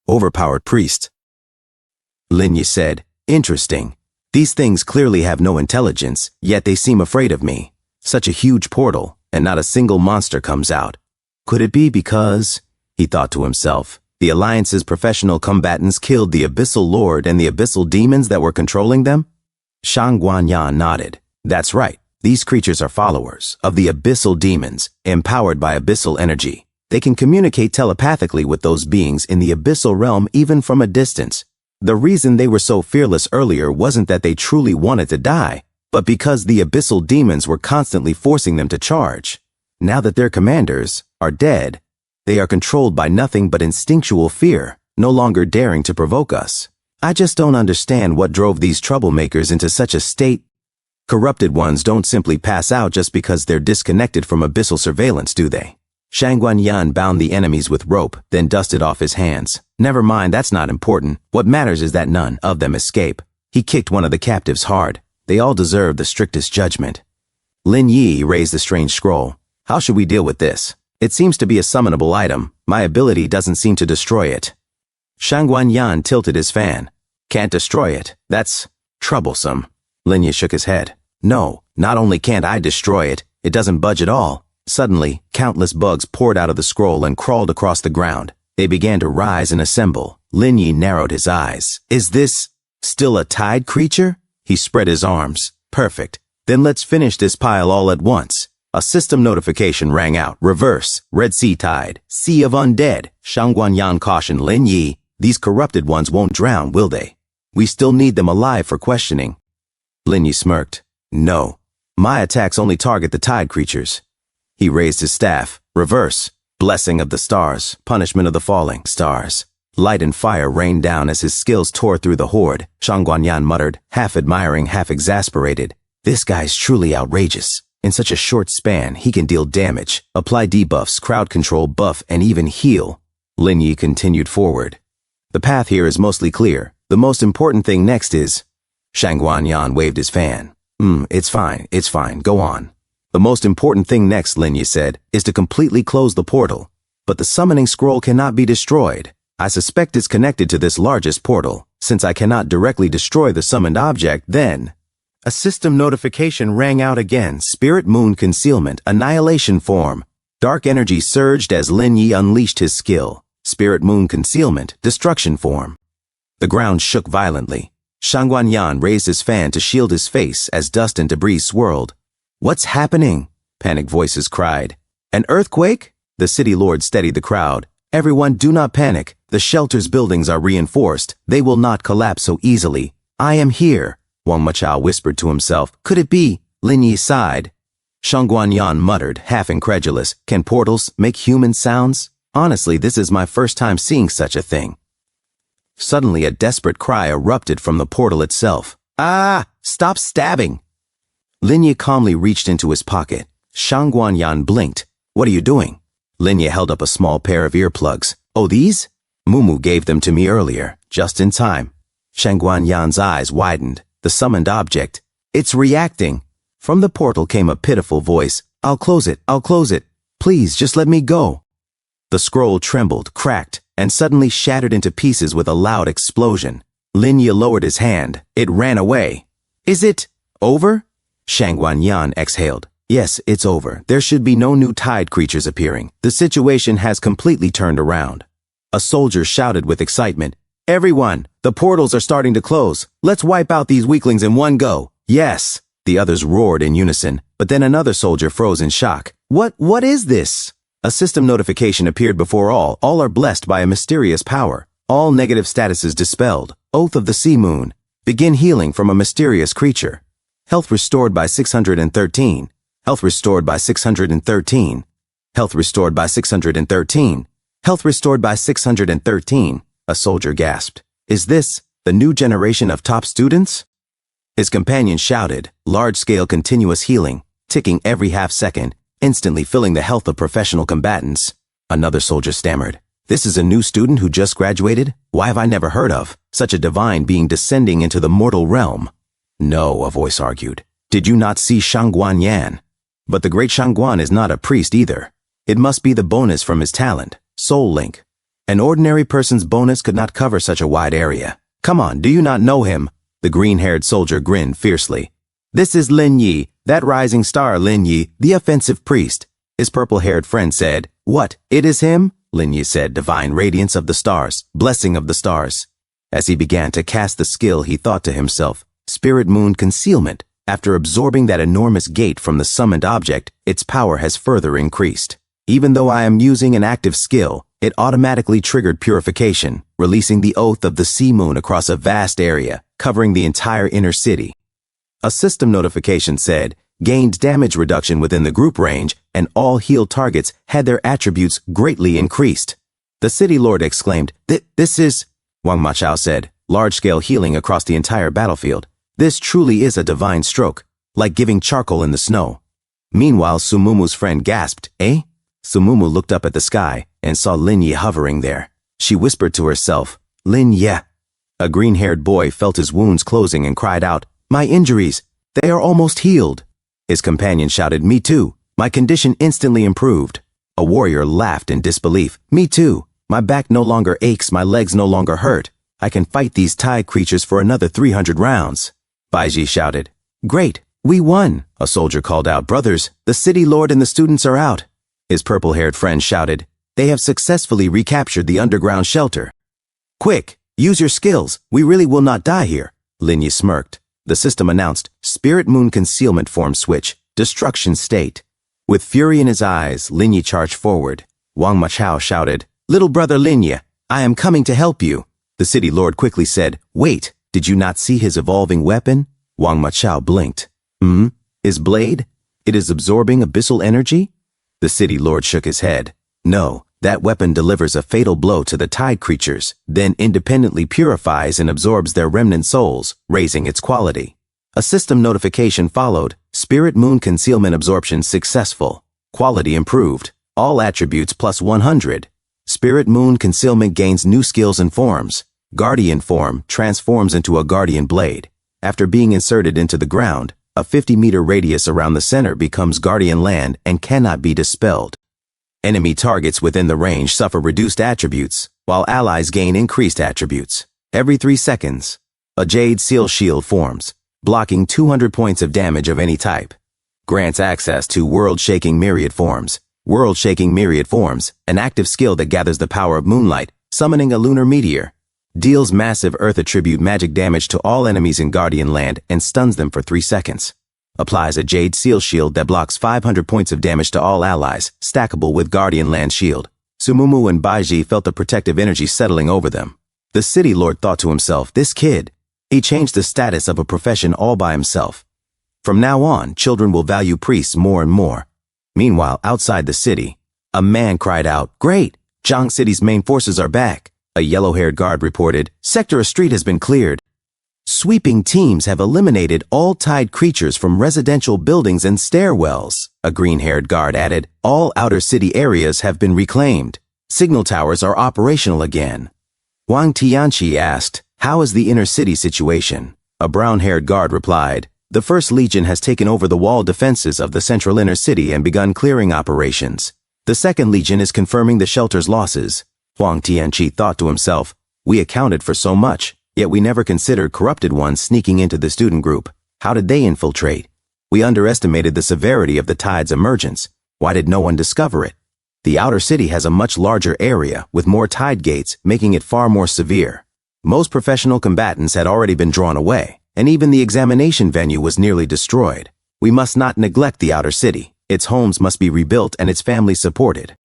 Overpowered Priest. Lin Yi said, "Interesting. These things clearly have no intelligence, yet they seem afraid of me. Such a huge portal, and not a single monster comes out. Could it be because," he thought to himself, "the Alliance's professional combatants killed the Abyssal Lord and the Abyssal demons that were controlling them?" Shang Guanyan nodded. "That's right. These creatures are followers of the Abyssal demons, empowered by Abyssal energy. They can communicate telepathically with those beings in the Abyssal realm even from a distance. The reason they were so fearless earlier wasn't that they truly wanted to die, but because the Abyssal demons were constantly forcing them to charge. Now that their commanders are dead, they are controlled by nothing but instinctual fear, no longer daring to provoke us. I just don't understand what drove these troublemakers into such a state. Corrupted ones don't simply pass out just because they're disconnected from Abyssal surveillance, do they?" Shang Guanyan bound the enemies with rope, then dusted off his hands. "Never mind, that's not important. What matters is that none of them escape." He kicked one of the captives hard. "They all deserve the strictest judgment." Lin Yi raised the strange scroll. "How should we deal with this? It seems to be a summonable item. My ability doesn't seem to destroy it." Shang Guanyan tilted his fan. "Can't destroy it. That's troublesome." Lin Yi shook his head. "No, not only can't I destroy it, it doesn't budge at all." Suddenly, countless bugs poured out of the scroll and crawled across the ground. They began to rise and assemble. Lin Yi narrowed his eyes. "Is this still a tide creature?" He spread his arms. "Perfect. Then let's finish this pile all at once." A system notification rang out. "Reverse, Red Sea Tide, Sea of Undead." Shang Guanyan cautioned Lin Yi, "These corrupted ones won't drown, will they? We still need them alive for questioning." Lin Yi smirked. "No. My attacks only target the tide creatures." He raised his staff. "Reverse, Blessing of the Stars, Punishment of the Falling Stars." Light and fire rained down as his skills tore through the horde. Shang Guanyan muttered, half admiring, half exasperated. "This guy's truly outrageous. In such a short span, he can deal damage, apply debuffs, crowd control, buff, and even heal." Lin Yi continued forward. "The path here is mostly clear. The most important thing next is..." Shang Guanyan waved his fan. It's fine, go on." "The most important thing next," Lin Yi said, "is to completely close the portal. But the summoning scroll cannot be destroyed. I suspect it's connected to this largest portal. Since I cannot directly destroy the summoned object, then..." A system notification rang out again. "Spirit Moon Concealment, Annihilation Form." Dark energy surged as Lin Yi unleashed his skill. Spirit Moon Concealment, Destruction Form. The ground shook violently. Shang Guanyan raised his fan to shield his face as dust and debris swirled. "What's happening?" panicked voices cried. "An earthquake?" The city lord steadied the crowd. "Everyone, do not panic. The shelter's buildings are reinforced. They will not collapse so easily. I am here," Wang Machao whispered to himself. "Could it be?" Lin Yi sighed. Shang Guanyan muttered, half incredulous. "Can portals make human sounds? Honestly, this is my first time seeing such a thing." Suddenly, a desperate cry erupted from the portal itself. "Ah! Stop stabbing!" Lin Yi calmly reached into his pocket. Shang Guanyan blinked. "What are you doing?" Lin Yi held up a small pair of earplugs. "Oh, these? Mumu gave them to me earlier, just in time." Shang Guanyan's eyes widened. The summoned object. "It's reacting." From the portal came a pitiful voice. I'll close it. Please, just let me go." The scroll trembled, cracked, and suddenly shattered into pieces with a loud explosion. Lin Yi lowered his hand. It ran away. "Is it over?" Shang Guanyan exhaled. "Yes, it's over. There should be no new tide creatures appearing. The situation has completely turned around." A soldier shouted with excitement. "Everyone, the portals are starting to close. Let's wipe out these weaklings in one go." "Yes," the others roared in unison, but then another soldier froze in shock. What is this?" A system notification appeared before all. "All are blessed by a mysterious power. All negative statuses dispelled. Oath of the Sea Moon. Begin healing from a mysterious creature. Health restored by 613. Health restored by 613. Health restored by 613. Health restored by 613. A soldier gasped. "Is this the new generation of top students?" His companion shouted. "Large-scale continuous healing, ticking every half-second, instantly filling the health of professional combatants." Another soldier stammered. "This is a new student who just graduated? Why have I never heard of such a divine being descending into the mortal realm?" "No," a voice argued. "Did you not see Shang Guanyan?" "But the great Shang Guan is not a priest either. It must be the bonus from his talent, Soul Link." An ordinary person's bonus could not cover such a wide area. Come on, do you not know him? The green-haired soldier grinned fiercely. This is Lin Yi, that rising star Lin Yi, the offensive priest. His purple-haired friend said, What, it is him? Lin Yi said, divine radiance of the stars, blessing of the stars. As he began to cast the skill, he thought to himself, Spirit Moon Concealment. After absorbing that enormous gate from the summoned object, its power has further increased. Even though I am using an active skill, it automatically triggered purification, releasing the oath of the sea moon across a vast area, covering the entire inner city. A system notification said, gained damage reduction within the group range, and all healed targets had their attributes greatly increased. The city lord exclaimed, This is, Wang Machao said, large-scale healing across the entire battlefield. This truly is a divine stroke, like giving charcoal in the snow. Meanwhile, Sumumu's friend gasped, Eh? Sumumu looked up at the sky and saw Lin Yi hovering there. She whispered to herself, Lin Yi. A green-haired boy felt his wounds closing and cried out, My injuries, they are almost healed. His companion shouted, Me too. My condition instantly improved. A warrior laughed in disbelief. Me too. My back no longer aches, my legs no longer hurt. I can fight these tide creatures for another 300 rounds. Baiji shouted. Great, we won. A soldier called out, Brothers, the city lord and the students are out. His purple-haired friend shouted, They have successfully recaptured the underground shelter. Quick, use your skills. We really will not die here. Lin Yi smirked. The system announced, Spirit Moon Concealment Form Switch, Destruction State. With fury in his eyes, Lin Yi charged forward. Wang Machao shouted, Little brother Lin Yi, I am coming to help you. The city lord quickly said, Wait, did you not see his evolving weapon? Wang Machao blinked. His blade? It is absorbing abyssal energy? The city lord shook his head. No, that weapon delivers a fatal blow to the tide creatures, then independently purifies and absorbs their remnant souls, raising its quality. A system notification followed. Spirit Moon Concealment Absorption successful. Quality improved. All attributes plus 100. Spirit Moon Concealment gains new skills and forms. Guardian form transforms into a guardian blade. After being inserted into the ground, a 50-meter radius around the center becomes guardian land and cannot be dispelled. Enemy targets within the range suffer reduced attributes, while allies gain increased attributes. Every 3 seconds, a Jade Seal Shield forms, blocking 200 points of damage of any type. Grants access to World-Shaking Myriad Forms. World-Shaking Myriad Forms, an active skill that gathers the power of moonlight, summoning a lunar meteor. Deals massive Earth attribute magic damage to all enemies in Guardian Land and stuns them for 3 seconds. Applies a Jade Seal Shield that blocks 500 points of damage to all allies, stackable with Guardian Land Shield. Sumumu and Baiji felt the protective energy settling over them. The city lord thought to himself, This kid, he changed the status of a profession all by himself. From now on, children will value priests more and more. Meanwhile, outside the city, a man cried out, Great! Zhang City's main forces are back. A yellow-haired guard reported, Sector A Street has been cleared. Sweeping teams have eliminated all tide creatures from residential buildings and stairwells. A green-haired guard added, All outer city areas have been reclaimed. Signal towers are operational again. Wang Tianqi asked, How is the inner city situation? A brown-haired guard replied, The First Legion has taken over the wall defenses of the central inner city and begun clearing operations. The Second Legion is confirming the shelter's losses. Huang Tianqi thought to himself, We accounted for so much, yet we never considered corrupted ones sneaking into the student group. How did they infiltrate? We underestimated the severity of the tide's emergence. Why did no one discover it? The outer city has a much larger area with more tide gates, making it far more severe. Most professional combatants had already been drawn away, and even the examination venue was nearly destroyed. We must not neglect the outer city. Its homes must be rebuilt and its families supported.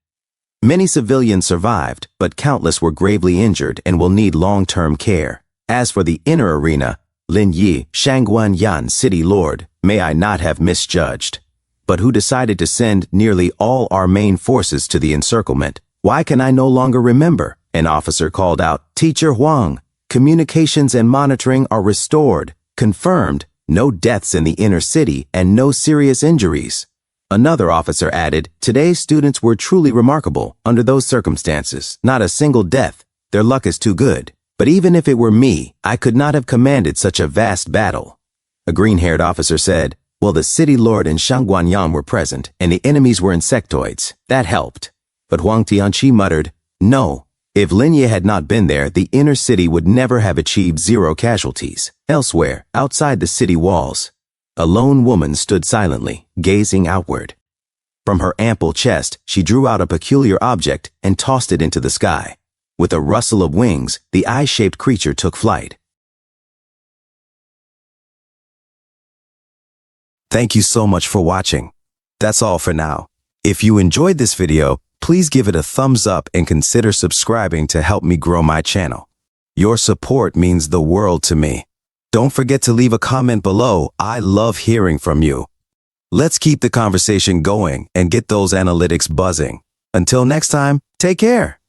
Many civilians survived, but countless were gravely injured and will need long-term care. As for the inner arena, Lin Yi, Shangguan Yan City Lord, may I not have misjudged. But who decided to send nearly all our main forces to the encirclement? Why can I no longer remember? An officer called out, Teacher Huang, communications and monitoring are restored. Confirmed, no deaths in the inner city and no serious injuries. Another officer added, Today's students were truly remarkable. Under those circumstances, not a single death. Their luck is too good. But even if it were me, I could not have commanded such a vast battle. A green-haired officer said, Well, the city lord and Shangguanyan were present, and the enemies were insectoids. That helped. But Huang Tianqi muttered, No, If Linya had not been there, the inner city would never have achieved 0 casualties. Elsewhere, outside the city walls, a lone woman stood silently, gazing outward. From her ample chest, she drew out a peculiar object and tossed it into the sky. With a rustle of wings, the eye-shaped creature took flight. Thank you so much for watching. That's all for now. If you enjoyed this video, please give it a thumbs up and consider subscribing to help me grow my channel. Your support means the world to me. Don't forget to leave a comment below. I love hearing from you. Let's keep the conversation going and get those analytics buzzing. Until next time, take care.